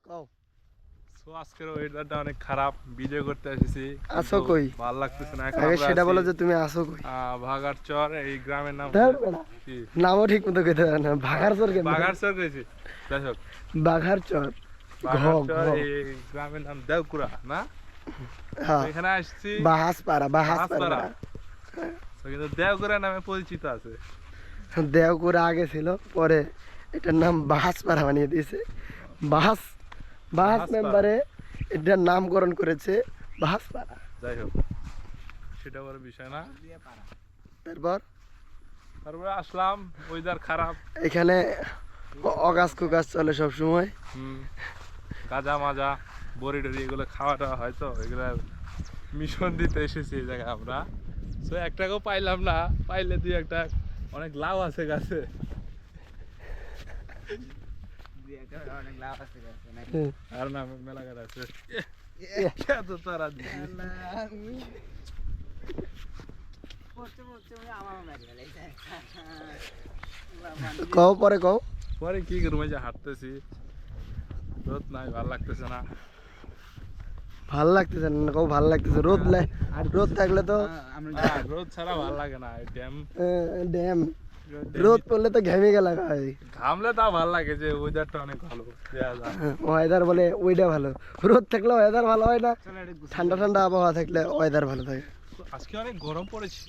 কও সো আজকের ওয়েদারটা অনেক খারাপ, ভিডিও করতে এসেছি। আসো কই? ভালো লাগতেছে না। এখন আগে আমরা সেটা আছি, বলো যে তুমি আসো কই? ভাগাড়চর। এই গ্রামের নাম ধর বেটা, কি? নামও ঠিক মতো কইতে পারে না। ভাগাড়চর কেন? বাগাড়চর গেছি। যাই হোক, বাঘারচর। বাগাড়চর এই গ্রামের নাম দেওকুড়া না? হ্যাঁ, এখানে আসছি বাহাসপাড়া। বাহাসপাড়া। তো কিন্তু দেওকুড়া নামে পরিচিত আছে। দেওকুড়া আগে ছিল, পরে এটার নাম বাহাসপাড়া বানিয়ে দিয়েছে। বাহাস বাহাস বাহাসপাড়া। মেম্বারে এটার নামকরণ করেছে বাহাসপাড়া। যাই হোক, সেটা বড় বিষয় না। তারপর তারপরে আসলাম, ওয়েদার খারাপ। এখানে অগাছ কুগাছ চলে সব সময়। গাঁজা মাজা বড়ি টড়ি এগুলো খাওয়া টাওয়া হয়, তো এগুলো মিশন দিতে এসেছি এই জায়গায় আমরা। তো একটাকেও পাইলাম না, পাইলে দুই একটা অনেক লাভ আছে গাছে। আর না মেলা গাছ আছে। এত তারা দিছি। কও পরে কও। পরে কি করবো, এই যে হাঁটতেছি, রোদ নাই, ভালো লাগতেছে না। ভাল লাগতেছে না? কও ভাল লাগতেছে। রোদ থাকলে তো রোদ ছাড়া ভালো লাগে না। ড্যাম ড্যাম, রোদ পড়লে তো ঘেমে গেল ভাই। ঘামলে তা ভালো লাগে, যে ওয়েদারটা অনেক ভালো। ওয়েদার বলে ওইটা ভালো, রোদ থাকলে ওয়েদার ভালো হয় না, ঠান্ডা ঠান্ডা আবহাওয়া থাকলে ওয়েদার ভালো থাকে। আজকে অনেক গরম পড়েছে,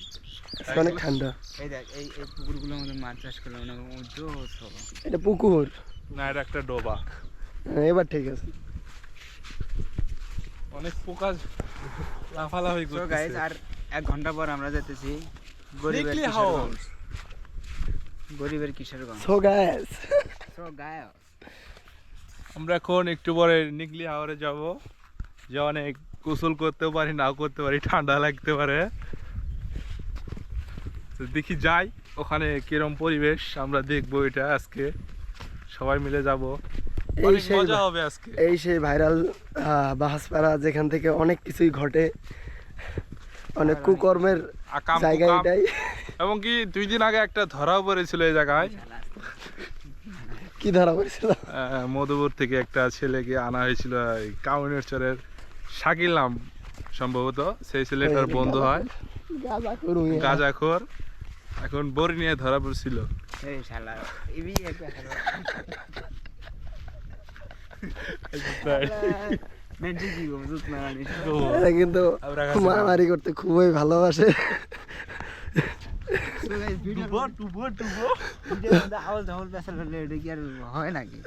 আজকে অনেক ঠান্ডা। এই দেখ, এই পুকুরগুলোর মধ্যে মাছ চাষ করলে এটা পুকুর না, এটা একটা ডোবা। এবার ঠিক আছে। অনেক পোকা লাফালাফি তো করতেছে। গাইস, আর 1 ঘন্টা পর আমরা যেতেছি গরিবের নিকলি কিশোরগঞ্জ। হাউস। গরিবের কিশোরগঞ্জ। সো গাইস, তো গাইস, আমরা এখন একটু পরে নিকলি হাওরে যাব, যে অনেক গোসল করতেও পারি, নাও করতে পারি, ঠান্ডা লাগতে পারে। তো দেখি যাই ওখানে কিরম পরিবেশ, আমরা দেখবো এটা আজকে। সবাই মিলে যাব, অনেক সেই মজা হবে আজকে। এই সেই ভাইরাল বাহাসপাড়া, যেখান থেকে অনেক কিছুই ঘটে, অনেক কুকর্মের আকাম জায়গা কুকাম। এটাই। এবং কি 2 দিন আগে একটা ধরাও পড়েছিল এই জায়গায়। কি ধরা পড়েছিল? মধুপুর থেকে একটা ছেলেকে আনা হয়েছিল, কাউনের চরের শাকিল নাম সম্ভবত। সেই ছেলেটার বন্ধু হয়, গাঁজাখোর। এখন বড়ি নিয়ে ধরা পড়ছিল। এই শালা ইবি একটা শালা মেন্টি কি বুঝছ না জানি। এরা কিন্তু মারামারি করতে খুবই ভালোবাসে। তো গাইস, ভিডিও আওয়াজ ধাওয়াল বেসাল হলে এটা কি আর হয় নাকি?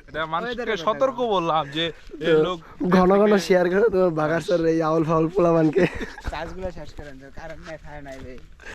এটা মানুষকে সতর্ক বললাম যে এই লোক ঘন ঘন শেয়ার করে তোমার বাগাসের এই আউল ফাউল পোলাবানকে। চার্জগুলো শেষ করেন, কারণ নাই, খায় নাই রে।